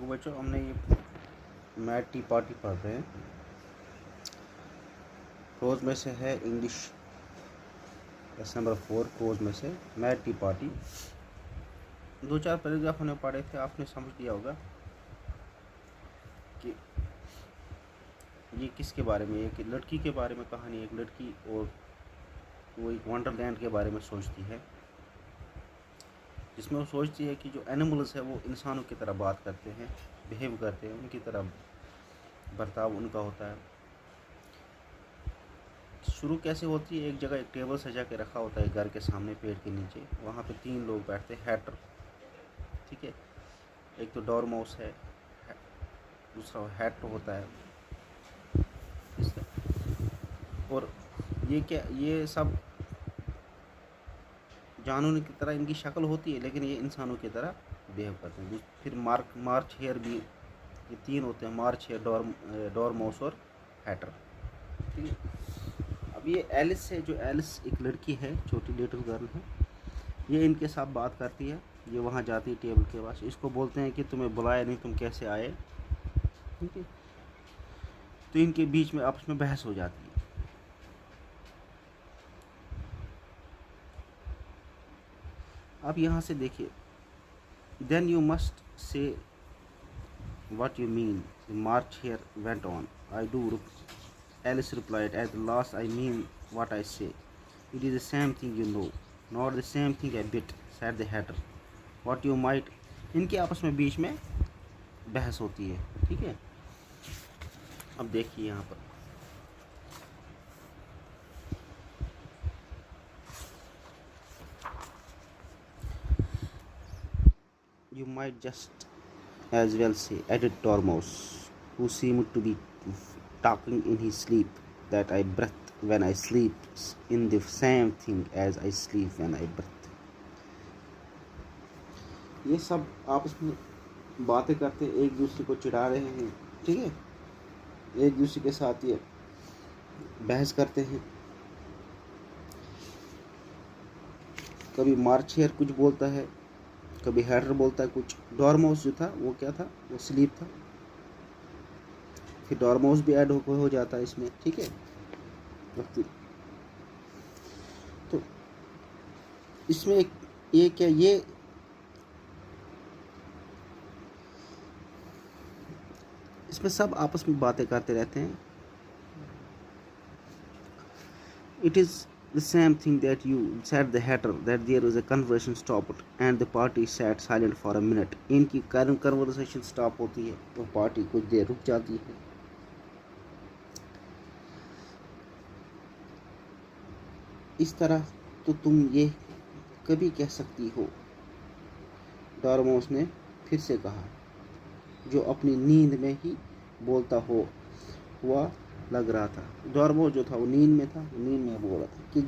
बच्चों हमने ये मैथ टी पार्टी पढ़ रहे हैं। रोज़ में से है इंग्लिश लेसन नंबर 4 रोज़ में से मैथ टी पार्टी। 2-4 पैराग्राफ हमने पढ़े थे, आपने समझ लिया होगा कि ये किसके बारे में, एक लड़की के बारे में कहानी। एक लड़की और वो एक वंडरलैंड के बारे में सोचती है, जिसमें वो सोचती है कि जो एनिमल्स है वो इंसानों की तरह बात करते हैं, बिहेव करते हैं, उनकी तरह बर्ताव उनका होता है। शुरू कैसे होती है, एक जगह एक टेबल सजा के रखा होता है घर के सामने पेड़ के नीचे। वहाँ पे 3 लोग बैठते हैं, हैटर, ठीक है। एक तो डॉर्माउस है, दूसरा हैट होता है, और ये क्या, ये सब जानवरों की तरह इनकी शक्ल होती है, लेकिन ये इंसानों की तरह बिहेव करते हैं। फिर मार्च हेयर भी, ये 3 होते हैं, मार्च हेयर, डॉर्माउस और हैटर, ठीक है। अब ये एलिस है, जो एलिस एक लड़की है, छोटी लिटिल गर्ल है, ये इनके साथ बात करती है। ये वहाँ जाती है टेबल के पास, इसको बोलते हैं कि तुम्हें बुलाया नहीं, तुम कैसे आए, ठीक है। तो इनके बीच में आपस में बहस हो जाती है। अब यहाँ से देखिए, then you must say what you mean, the march here went on. I do, Alice replied, at the last I mean what I say. It is the same thing, you know. Not the same thing a bit, said the hatter. What you might, इनके आपस में बीच में बहस होती है, ठीक है। अब देखिए यहाँ पर, you might just as well say, added Dormouse, who seemed to be talking in his sleep, that I breathe when I sleep in the same thing as I sleep when I breathe. ये सब आपस में बातें करते, एक दूसरे को चिढ़ा रहे हैं, ठीक है। एक दूसरे के साथ ये बहस करते हैं। कभी मार्चेयर कुछ बोलता है, कभी हैटर बोलता है कुछ। डॉर्माउस जो था वो क्या था, वो स्लीप था। फिर डॉर्माउस भी ऐड हो जाता है इसमें, ठीक है। तो इसमें एक ये क्या, ये इसमें सब आपस में बातें करते रहते हैं। It is the same thing that you said, the hatter, that there was a conversation stopped and the party sat silent for a minute. इनकी conversation stop होती है, वो पार्टी कुछ देर रुक जाती है। इस तरह तो तुम ये कभी कह सकती हो, डॉर्माउस ने फिर से कहा, जो अपनी नींद में ही बोलता हुआ लग रहा था। डॉर्माउस जो था वो नींद में था, नींद में बोल रहा था कि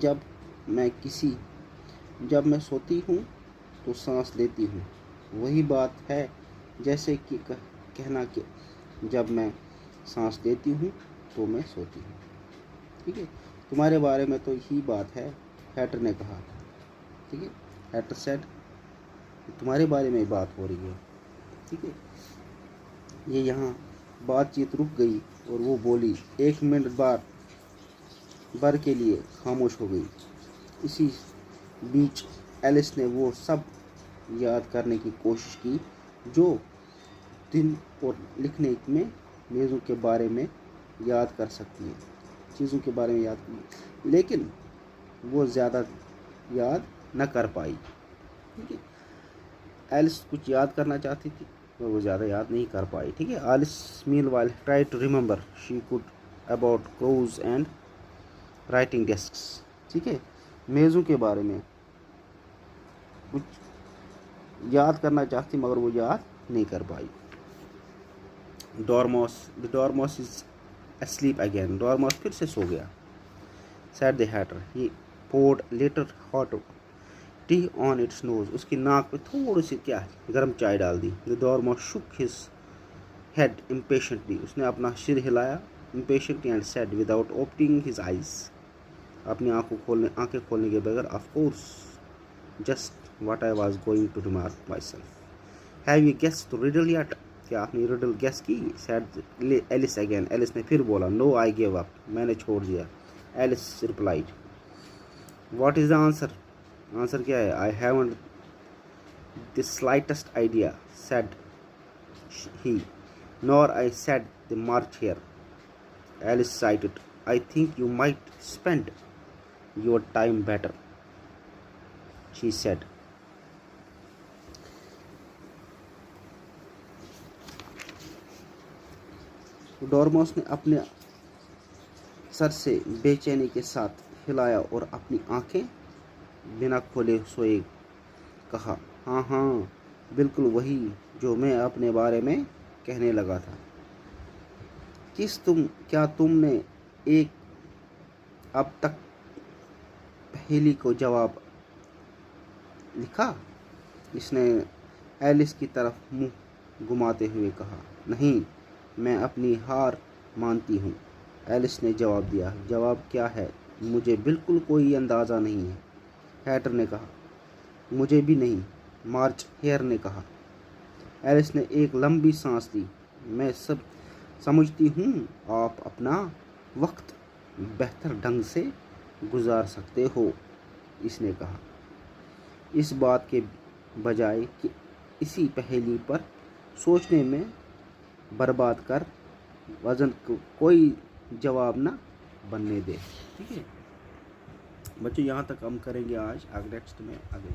जब मैं सोती हूँ तो सांस लेती हूँ। वही बात है जैसे कि कहना कि जब मैं सांस लेती हूँ तो मैं सोती हूँ, ठीक है। तुम्हारे बारे में तो यही बात है, हैटर ने कहा, ठीक है। हैटर सेड, तुम्हारे बारे में बात हो रही है, ठीक है। ये यहाँ बातचीत रुक गई और वो बोली, 1 मिनट भर के लिए खामोश हो गई। इसी बीच एलिस ने वो सब याद करने की कोशिश की जो दिन और लिखने में मेज़ों के बारे में याद कर सकती है, चीज़ों के बारे में याद की, लेकिन वो ज़्यादा याद न कर पाई, ठीक है। एलिस कुछ याद करना चाहती थी, वो ज़्यादा याद नहीं कर पाई, ठीक है। Alice meanwhile tried to remember she could about crows and writing desks, ठीक है। मेज़ों के बारे में कुछ याद करना चाहती, मगर वो याद नहीं कर पाई। The dormouse is asleep again. Dormouse फिर से सो गया। said the hatter. He poured little hot tea on its nose. उसकी नाक पे थोड़ी सी क्या गर्म चाय डाल दी। The डॉर्माउस shook his head impatiently. उसने अपना सिर हिलाया impatiently and said without opening his eyes. अपनी आंखें खोलने के बगैर, of course, just what I was going to remark myself. Have you guessed the riddle yet? क्या आपने रिडल गेस की? Said Alice again. एलिस ने फिर बोला, नो आई गिव अप, मैंने छोड़ दिया। Alice replied, what is the answer? Answer क्या है? I haven't the slightest idea, said he, nor I said the March Hare. Alice cited, I think you might spend your time better, she said. डोरमोस ने अपने sir से बेचैनी के साथ हिलाया और अपनी आंखें बिना खोले सोए कहा, हाँ हाँ, बिल्कुल वही जो मैं अपने बारे में कहने लगा था। क्या तुमने एक अब तक पहेली को जवाब लिखा? इसने एलिस की तरफ मुंह घुमाते हुए कहा, नहीं, मैं अपनी हार मानती हूँ। एलिस ने जवाब दिया, जवाब क्या है? मुझे बिल्कुल कोई अंदाज़ा नहीं है, हैटर ने कहा। मुझे भी नहीं, मार्च हेयर ने कहा। एलिस ने एक लंबी सांस ली। मैं सब समझती हूँ आप अपना वक्त बेहतर ढंग से गुजार सकते हो, इसने कहा, इस बात के बजाय कि इसी पहेली पर सोचने में बर्बाद कर वजन को कोई जवाब ना बनने दे। ठीक है बच्चों, यहाँ तक हम करेंगे आज। नेक्स्ट में आगे